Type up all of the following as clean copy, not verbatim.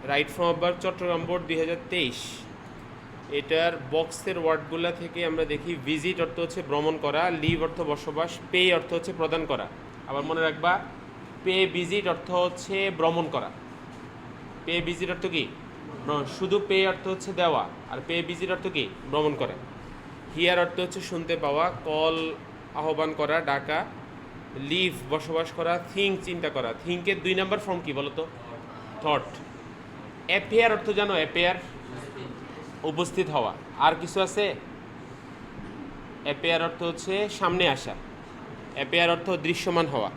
Right from birth Chattogram board 2023। এটার বক্সের ওয়ার্ডগুলা থেকে আমরা দেখি ভিজিট অর্থ হচ্ছে ভ্রমণ করা, লিভ অর্থ বসবাস, পে অর্থ হচ্ছে প্রদান করা। আবার মনে রাখবা, পে ভিজিট অর্থ হচ্ছে ভ্রমণ করা। পে ভিজিট অর্থ কি? শুধু পে অর্থ হচ্ছে দেওয়া, আর পে ভিজিট অর্থ কি? ভ্রমণ করা। হিয়ার অর্থ হচ্ছে শুনতে পাওয়া, কল আহ্বান করা, ডাকা। লিভ বসবাস করা, থিঙ্ক চিন্তা করা। থিঙ্কের 2 নাম্বার ফর্ম কি বলো তো? থট। অ্যাপিয়ার অর্থ জানো? অ্যাপিয়ার উপস্থিত হওয়া। আর কিছু আছে? অ্যাপিয়ার অর্থ হচ্ছে সামনে আসা। অ্যাপিয়ার অর্থ দৃশ্যমান হওয়া।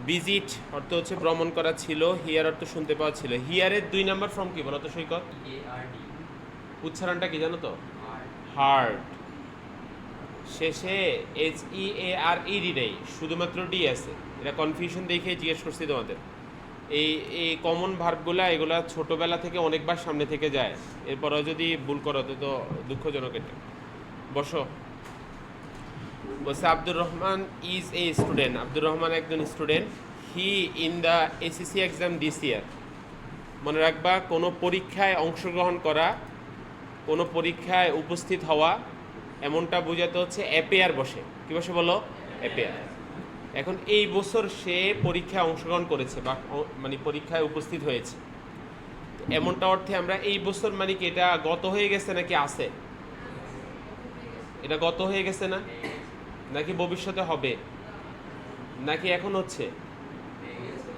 ভিজিট অর্থ হচ্ছে ভ্রমণ করা ছিল। হিয়ার অর্থ শুনতে পাওয়া ছিল। হিয়ারের 2 নাম্বার ফর্ম কি বলো তো সৈকত? উচ্চারণটা কি জানো তো? হার্ড। শেষে HEARED নেই, শুধুমাত্র ডি আছে। এটা কনফিউশন দেখে জিজ্ঞেস করছি তোমাদের। এই এই কমন ভার্বগুলা এগুলা ছোটোবেলা থেকে অনেকবার সামনে থেকে যায়, এরপরেও যদি ভুল করো তো দুঃখজনক। এটা বসো। বলছে Abdur Rahman is a student. Abdur Rahman একজন student. He in the SSC exam this year. মনে রাখবা, কোনো পরীক্ষায় অংশগ্রহণ করা, কোনো পরীক্ষায় উপস্থিত হওয়া, এমনটা বোঝাতে হচ্ছে অ্যাপেয়ার বসে। কী বসে বলো? অ্যাপেয়ার। এখন এই বছর সে পরীক্ষায় অংশগ্রহণ করেছে বা মানে পরীক্ষায় উপস্থিত হয়েছে, এমনটা অর্থে আমরা এই বছর মানে কি এটা গত হয়ে গেছে নাকি আছে? এটা গত হয়ে গেছে না? নাকি ভবিষ্যতে হবে? নাকি এখন হচ্ছে?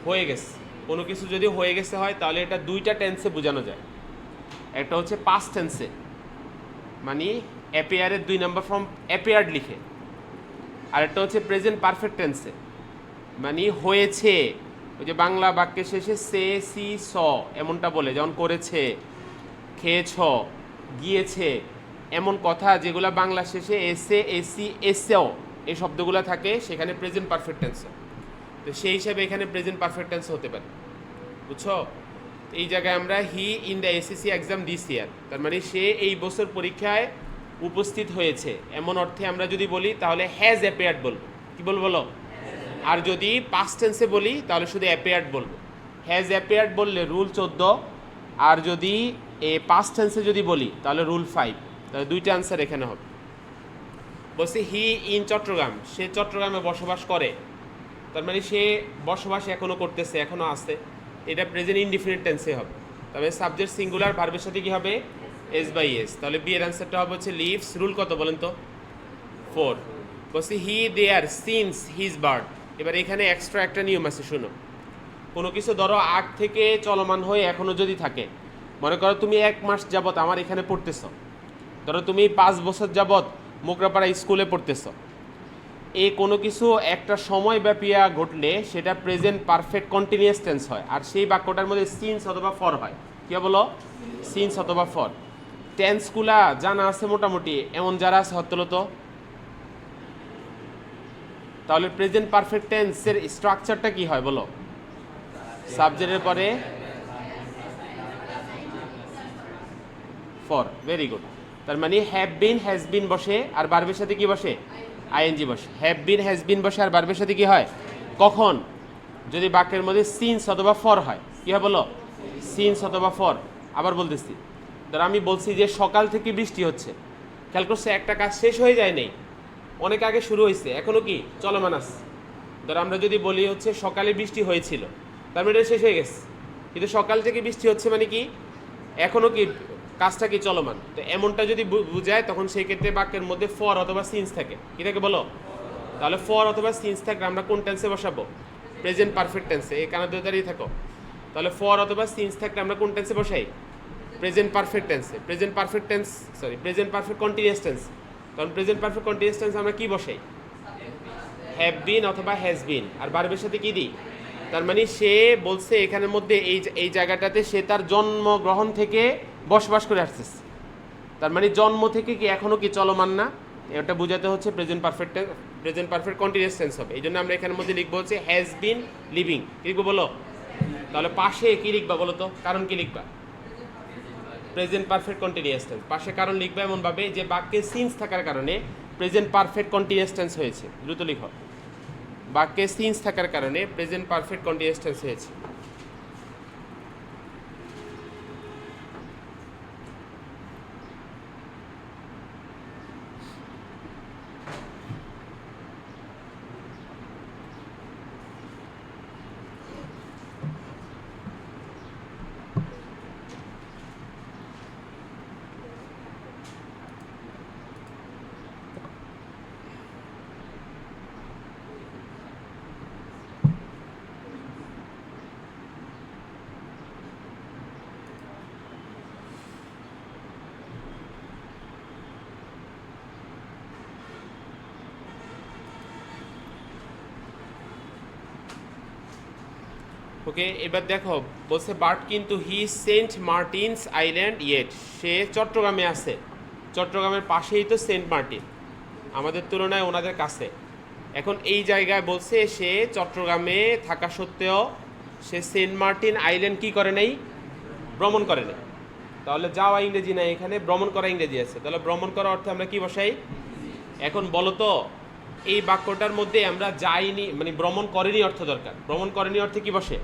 হয়ে গেছে। কোনো কিছু যদি হয়ে গেছে হয় তাহলে এটা 2টা টেন্সে বোঝানো যায়। একটা হচ্ছে পাস্ট টেন্সে, মানে অ্যাপিয়ারের 2 নাম্বার ফর্ম অ্যাপিয়ার্ড লিখে। আর একটা হচ্ছে প্রেজেন্ট পারফেক্ট টেন্সে, মানে হয়েছে। ওই যে বাংলা বাক্যের শেষে সে, সি, স এমনটা বলে, যেমন করেছে, খেয়েছ, গিয়েছে, এমন কথা যেগুলো বাংলা শেষে এসে, এসি, এসেও এই শব্দগুলো থাকে, সেখানে প্রেজেন্ট পারফেক্ট টেন্স। তো সেই হিসাবে এখানে প্রেজেন্ট পারফেক্ট টেন্স হতে পারে। বুঝছো? এই জায়গায় আমরা হি in the SSC exam this ইয়ার, তার মানে সে এই বছর পরীক্ষায় উপস্থিত হয়েছে, এমন অর্থে আমরা যদি বলি তাহলে হ্যাজ অ্যাপিয়ার্ড বলবো। কি বলবো বলো? আর যদি পাস্ট টেন্সে বলি তাহলে শুধু অ্যাপিয়ার্ড বলবো। হ্যাজ অ্যাপিয়ার্ড বললে রুল 14, আর যদি পাস্ট টেন্সে যদি বলি তাহলে রুল 5। তাহলে 2টা আনসার এখানে হবে। বলছি হি ইন চট্টগ্রাম, সে চট্টগ্রামে বসবাস করে, তার মানে সে বসবাস এখনও করতেছে, এখনও আছে। এটা প্রেজেন্ট ইনডিফিনিট টেন্সে হবে। তবে সাবজেক্ট সিঙ্গুলার ভার্বের সাথে কি হবে? S by S. তাহলে বি এর অ্যান্সারটা হবে হচ্ছে লিভস। রুল কত বলেন তো? 4। বলছি হি দেয়ার সিন্স হিজ বার্থ। এবার এখানে এক্সট্রা একটা নিয়ম আছে, শুনো। কোনো কিছু ধরো আগ থেকে চলমান হয়ে এখনও যদি থাকে, মনে করো তুমি 1 মাস যাবৎ আমার এখানে পড়তেছ, ধরো তুমি 5 বছর যাবৎ মোগরাপাড়া স্কুলে পড়তেছ, এই কোনো কিছু একটা সময় ব্যাপিয়া ঘটলে সেটা প্রেজেন্ট পারফেক্ট কন্টিনিউয়াস টেন্স হয়, আর সেই বাক্যটার মধ্যে সিন্স অথবা ফর হয়। কি বলো? সিন্স অথবা ফর। টেন্সগুলা জানা আছে মোটামুটি, এমন যারা আছে হত্যলত। তাহলে প্রেজেন্ট পারফেক্ট টেন্সের স্ট্রাকচারটা কি হয় বলো? সাবজেক্টের পরে ফর। Very good. তার মানে হ্যাভ বিন, হ্যাজ বিন বসে, আর ভার্বের সাথে কি বসে? আইএনজি বসে। হ্যাভ বিন, হ্যাজ বিন বসে, আর ভার্বের সাথে কি হয়? কখন? যদি বাক্যের মধ্যে সিন্স অথবা ফর হয়। কি হয় বলো? সিন্স অথবা ফর। আবার বলতেছি, ধর আমি বলছি যে সকাল থেকে বৃষ্টি হচ্ছে, খেয়াল করছে একটা কাজ শেষ হয়ে যায় নেই, অনেক আগে শুরু হয়েছে, এখনও কি চলমান আছে। ধর আমরা যদি বলি হচ্ছে সকালে বৃষ্টি হয়েছিল, তার মানে এটা শেষ হয়ে গেছে। কিন্তু সকাল থেকে বৃষ্টি হচ্ছে মানে কি এখনও কি কাজটা কি চলমান। তো এমনটা যদি বুঝায় তখন সেই ক্ষেত্রে বাক্যের মধ্যে ফর অথবা সিন্স থাকে। কি থাকে বলো? তাহলে ফর অথবা সিন্স থাকলে আমরা কোন টেন্সে বসাবো? প্রেজেন্ট পারফেক্ট টেন্সে। এই কারণে দাঁড়িয়ে থাকো। তাহলে ফর অথবা সিন্স থাকলে আমরা কোন টেন্সে বসাই? প্রেজেন্ট পারফেক্ট টেন্সে। Present perfect tense, sorry, present perfect continuous tense. কারণ প্রেজেন্ট পারফেক্ট কন্টিনিউয়াস টেন্স আমরা কি বসাই? হ্যাভ বিন অথবা হ্যাজ বিন, আর ভার্বের সাথে কি দিই? তার মানে সে বলছে এখানের মধ্যে এই জায়গাটাতে সে তার জন্মগ্রহণ থেকে বসবাস করে আসতেছে, তার মানে জন্ম থেকে কি এখনও কি চলমান না, এটা বোঝাতে হচ্ছে প্রেজেন্ট পারফেক্ট কন্টিনিউয়াস টেন্স হবে। এই জন্য আমরা এখানের মধ্যে লিখবো হচ্ছে হ্যাজ বিন লিভিং। কি লিখবো বলো? তাহলে পাশে কি লিখবা বলো তো? কারণ কি লিখবা? Present perfect continuous tense. পাশে কারণ লিখবা এমনভাবে যে বাক্যে সিন্স থাকার কারণে প্রেজেন্ট পারফেক্ট কন্টিনিউয়াস টেন্স হয়েছে। দ্রুত লিখো। বাক্যে সিন্স থাকার কারণে প্রেজেন্ট পারফেক্ট কন্টিনিউয়াস টেন্স হয়েছে। ওকে, এবার দেখো বলছে বাট কিন্তু he Saint Martin's Island yet, সে চট্টগ্রামে আছে, চট্টগ্রামের পাশেই তো সেন্ট মার্টিন, আমাদের তুলনায় ওনাদের কাছে। এখন এই জায়গায় বলছে সে চট্টগ্রামে থাকা সত্ত্বেও সে সেন্ট মার্টিন আইল্যান্ড কি করে নাই, ভ্রমণ করে নাই। তাহলে যাওয়া ইংরেজি নাই, এখানে ভ্রমণ করা ইংরেজি আছে, তাহলে ভ্রমণ করা অর্থে আমরা কি বসাই? এখন বলো তো এই বাক্যটার মধ্যে আমরা যাইনি মানে ভ্রমণ করেনি অর্থ দরকার, ভ্রমণ করেনি অর্থে কি বসে?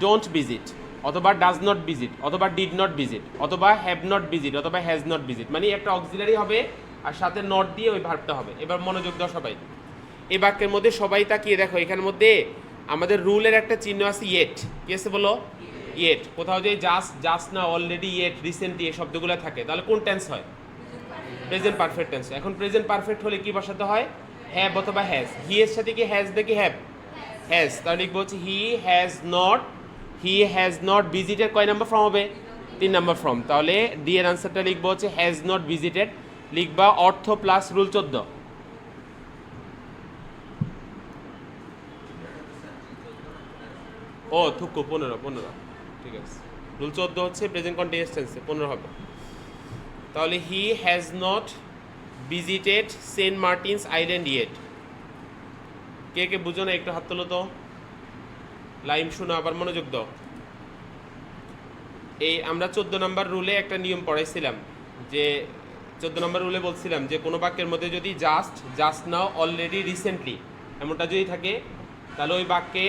ডোন্ট ভিজিট, অথবা ডাজ নট ভিজিট, অথবা ডিড নট ভিজিট, অথবা হ্যাভ নট ভিজিট, অথবা হ্যাজ নট ভিজিট, মানে একটা অক্সিলারি হবে আর সাথে নট দিয়ে ওই ভার্বটা হবে। এবার মনোযোগ দাও সবাই, এই বাক্যের মধ্যে সবাই তাকিয়ে দেখো, এখানের মধ্যে আমাদের রুলের একটা চিহ্ন আছে ইয়েট, কি আছে বলো? ইয়েট। কোথাও যে জাস্ট, জাস্ট না, অলরেডি, ইয়েট, রিসেন্টলি এই শব্দগুলো থাকে, তাহলে কোন টেন্স হয়? Present perfect tense. এখন প্রেজেন্ট পারফেক্ট হলে কি বসাতে হয়? হ্যাভ অথবা হ্যাজ। হি এর সাথে কি হ্যাজ দেখি হ্যাভ, হ্যাজ, তাহলে লিখবো হচ্ছে হি হ্যাজ নট ভিজিটেড, কয় নাম্বার ফর্ম হবে? 3 নাম্বার ফর্ম। তাহলে ডি এর আনসারটা লিখবো হচ্ছে হ্যাজ নট ভিজিটেড, লিখবা অর্থ প্লাস রুল 14। ও থুকু 15, ঠিক আছে, রুল 14 হচ্ছে প্রেজেন্ট কন্টিনিউয়াস টেন্সে, 15 হবে। তাহলে he has not visited Saint Martin's Island yet. কে কে বুঝো না একটু হাত তোলো তো, লাইম শোনো, আবার মনোযোগ দাও। এই আমরা 14 নম্বর রুলে একটা নিয়ম পড়াইছিলাম, যে 14 নম্বর রুলে বলছিলাম যে কোনো বাক্যের মধ্যে যদি just, just now, already, recently এমনটা যদি থাকে, তাহলে ওই বাক্যে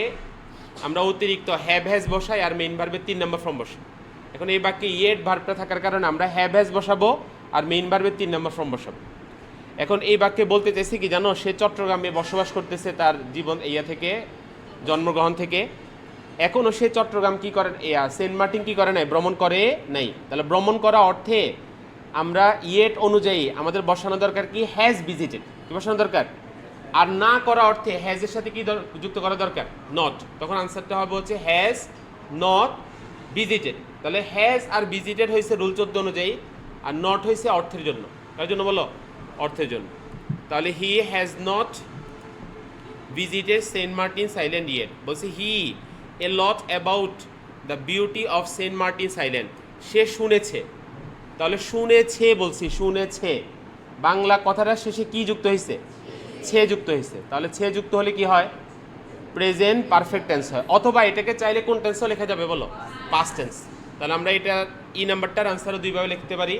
আমরা অতিরিক্ত হ্যাভ হ্যাজ বসাই আর মেইন ভার্বের 3 নম্বর ফর্ম বসাই। এখন এই বাক্যে ইয়েট ভার্বটা থাকার কারণে আমরা হ্যাভ হ্যাজ বসাবো আর মেইন ভার্বের 3 নম্বর ফর্ম বসাবো। এখন এই বাক্যে বলতে চাইছি কি জানো, সে চট্টগ্রামে বসবাস করতেছে তার জীবন ইয়া থেকে, জন্মগ্রহণ থেকে, এখনও সে চট্টগ্রাম কি করে, সেন্ট মার্টিন কি করে নাই, ভ্রমণ করে নাই। তাহলে ভ্রমণ করা অর্থে আমরা ইয়েট অনুযায়ী আমাদের বসানো দরকার কি? হ্যাজ ভিজিটেড, কি বসানো দরকার? আর না করা অর্থে হ্যাজের সাথে কি যুক্ত করা দরকার? নট। তখন আনসারটা হবে হচ্ছে হ্যাজ নট ভিজিটেড। তাহলে হ্যাজ আর ভিজিটেড হয়েছে রুল 14 অনুযায়ী, আর নট হয়েছে অর্থের জন্য। কার জন্য বলো? অর্থের জন্য। তাহলে he has not visited Saint Martin's Island yet. বলছে he a lot about the beauty of Saint Martin's Island, সে শুনেছে। তাহলে শুনেছে বলছি, শুনেছে, বাংলা কথাটার শেষে কি যুক্ত হয়েছে? ছে যুক্ত হয়েছে। তাহলে ছে যুক্ত হলে কি হয়? প্রেজেন্ট পারফেক্ট টেন্স হয়। অথবা এটাকে চাইলে কোন টেন্সও লেখা যাবে বলো? Past tense. তাহলে আমরা এটা ই নাম্বারটার আনসারও দুইভাবে লিখতে পারি।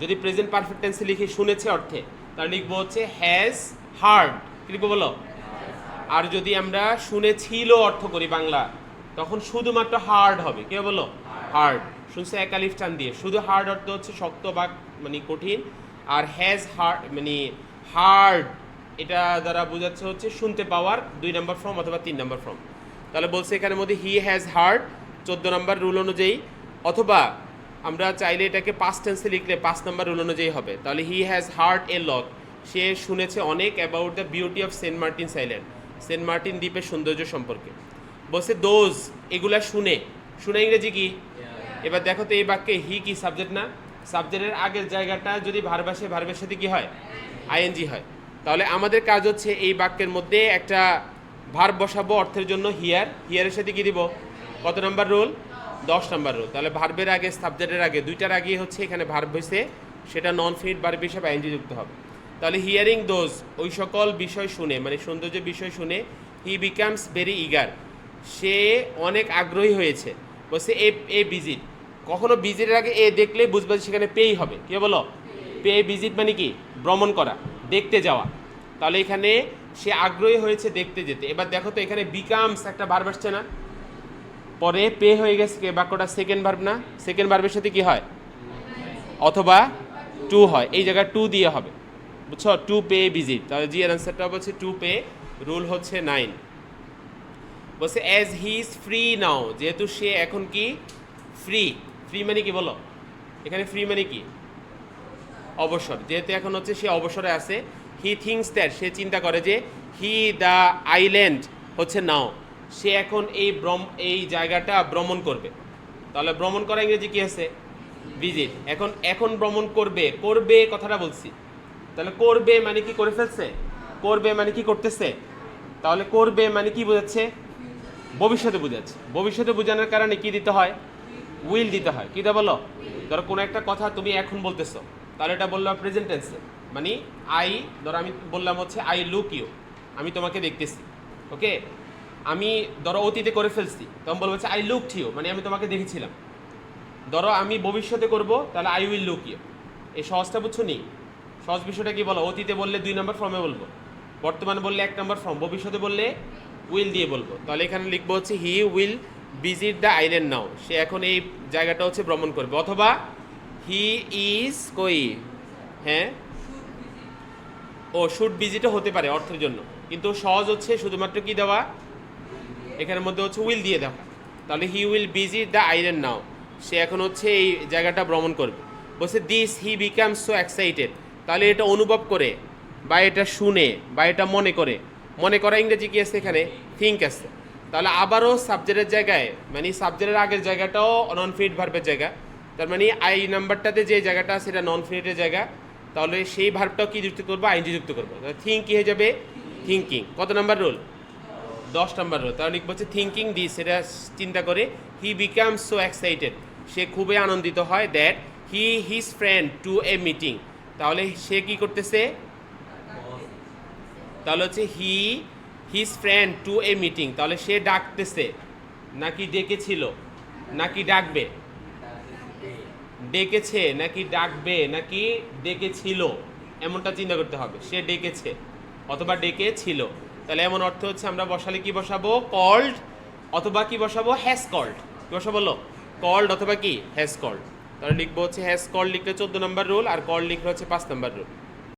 যদি প্রেজেন্ট পারফেক্ট টেন্সে লিখি শুনেছে অর্থে, তাহলে লিখবো হচ্ছে হ্যাজ হার্ড, কি লিখবো বলো? আর যদি আমরা শুনেছিল অর্থ করি বাংলা, তখন শুধুমাত্র হার্ড হবে, কে বলো? হার্ড। শুনছে একালিফ টান দিয়ে, শুধু হার্ড অর্থ হচ্ছে শক্ত বা মানে কঠিন, আর হ্যাজ হার্ড মানে হার্ড, এটা দ্বারা বোঝাচ্ছে হচ্ছে শুনতে পাওয়ার 2 নম্বর ফর্ম অথবা 3 নম্বর ফর্ম। তাহলে বলছে এখানের মধ্যে he has hard 14 number rule অনুযায়ী, অথবা আমরা চাইলে এটাকে পাস্ট টেন্সে লিখলে 5 নম্বর রুল অনুযায়ী হবে। তাহলে হি হ্যাজ হার্ড এ লট, সে শুনেছে অনেক about the beauty of Saint Martin's island, Saint Martin দ্বীপের সৌন্দর্য সম্পর্কে। বলছে দোজ, এগুলা শুনে, শুনে ইংরেজি কি? এবার দেখো তো এই বাক্যে হি কি সাবজেক্ট না? সাবজেক্টের আগের জায়গাটা যদি ভার্ব আসে, ভার্বের সাথে কি হয়? আইএনজি হয়। তাহলে আমাদের কাজ হচ্ছে এই বাক্যের মধ্যে একটা ভার্ব বসাবো অর্থের জন্য হিয়ার, হিয়ারের সাথে কি দিব? কত নাম্বার রুল? 10 number rule. তাহলে ভার্বের আগে, সাবজেক্টের আগে, দুইটার আগে হচ্ছে এখানে ভার্ব হয়েছে, সেটা নন ফিট ভার্ব হিসেবে আইএনজি যুক্ত হবে। তাহলে হিয়ারিং দোজ, ওই সকল বিষয় শুনে, মানে সৌন্দর্যের বিষয় শুনে, হি বিকামস ভেরি ইগার, সে অনেক আগ্রহী হয়েছে। বলছে এ ভিজিট, কখনো ভিজিটের আগে এ দেখলে বুঝবে সেখানে পেই হবে, কি বলো? পে ভিজিট মানে কি? ভ্রমণ করা, দেখতে যাওয়া। তাহলে এখানে সে আগ্রহী হয়েছে দেখতে যেতে। এবার দেখো তো এখানে বিকামস একটা ভার্ব আসছে না, পরে পে হয়ে গেছে, বাক্যটা সেকেন্ড ভার্ব না? সেকেন্ড ভার্বের সাথে কি হয়? অথবা টু হয়, এই জায়গায় টু দিয়ে হবে, বুঝছো? To pay visit. তাহলে জি এর আনসারটা হচ্ছে টু পে, রুল হচ্ছে 9। বলছে as he is free now, যেহেতু সে এখন কি ফ্রি। ফ্রি মানে কি বলো? এখানে ফ্রি মানে কি? অবসর। যেহেতু এখন হচ্ছে সে অবসরে আছে, হি থিঙ্কস দ্যাট, সে চিন্তা করে যে হি দ্য আইল্যান্ড হচ্ছে নাও, সে এখন এই জায়গাটা ভ্রমণ করবে। তাহলে ভ্রমণ করা ইংরেজি কি আছে? ভিজিট। এখন ভ্রমণ করবে, করবে কথাটা বলছি। তাহলে করবে মানে কি? করে ফেলছে। করবে মানে কি? করতেছে। তাহলে করবে মানে কি বোঝাচ্ছে? ভবিষ্যতে বুঝাচ্ছে। ভবিষ্যতে বোঝানোর কারণে কি দিতে হয়? উইল দিতে হয়। কি দা বলো? ধরো কোনো একটা কথা তুমি এখন বলতেছো, তাহলে এটা বললাম প্রেজেন্ট টেন্সে, মানে আই, ধরো আমি বললাম হচ্ছে আই লুক ইউ, আমি তোমাকে দেখতেছি। ওকে, আমি ধরো অতীতে করে ফেলছি, তখন বলবো হচ্ছে আই লুকড ইউ, মানে আমি তোমাকে দেখেছিলাম। ধরো আমি ভবিষ্যতে করব, তাহলে আই উইল লুক ইউ। এই সহজটা বুঝছো নি? সহজ বিষয়টা কি বলো? অতীতে বললে 2 নম্বর ফর্মে বলবো, বর্তমানে বললে 1 নম্বর ফর্ম, ভবিষ্যতে বললে উইল দিয়ে বলবো। তাহলে এখানে লিখবো হচ্ছে he will visit the island now, সে এখন এই জায়গাটা হচ্ছে ভ্রমণ করবে। অথবা হি ইজ কই, হ্যাঁ ও শুড ভিজিটও হতে পারে অর্থের জন্য, কিন্তু সহজ হচ্ছে শুধুমাত্র কি দেওয়া, এখানের মধ্যে হচ্ছে উইল দিয়ে দেওয়া। তাহলে he will visit the island now, সে এখন হচ্ছে এই জায়গাটা ভ্রমণ করবে। বলছে this he become so excited, তাহলে এটা অনুভব করে বা এটা শুনে বা এটা মনে করে, মনে করা ইংরেজি কি আছে এখানে? থিঙ্ক আছে। তাহলে আবারও সাবজেক্টের জায়গায়, মানে সাবজেক্টের আগের জায়গাটাও নন ফিনিট ভার্বের জায়গা, তার মানে আই নাম্বারটাতে যে জায়গাটা আছে এটা নন ফিনিটের জায়গা, তাহলে সেই ভার্বটাও কি যুক্ত করবো? আইনজি যুক্ত করবো। থিঙ্ক কি হয়ে যাবে? থিঙ্কিং। কত নাম্বার রুল? 10 নম্বর রুল। তাহলে লিখবো হচ্ছে থিঙ্কিং দিস, এটা চিন্তা করে, হি বিকাম সো এক্সাইটেড, সে খুবই আনন্দিত হয়, that he his friend to a meeting, তাহলে সে কি করতেছে? তাহলে হচ্ছে he his friend to a meeting, তাহলে সে ডাকতেছে নাকি ডেকেছিল নাকি ডাকবে? ডেকেছে নাকি ডাকবে নাকি ডেকেছিল, এমনটা চিন্তা করতে হবে। সে ডেকেছে অথবা ডেকেছিল, তাহলে এমন অর্থ হচ্ছে আমরা বসালে কি বসাবো? কল্ড অথবা কি বসাবো? Has called. কি বসাবো বলো? কল্ড অথবা কি হ্যাজ কল্ড। তাহলে লিখবো হচ্ছে হ্যাজ কল্ড লিখলে 14 নম্বর রুল, আর কল্ড লিখলে হচ্ছে 5 নম্বর রুল।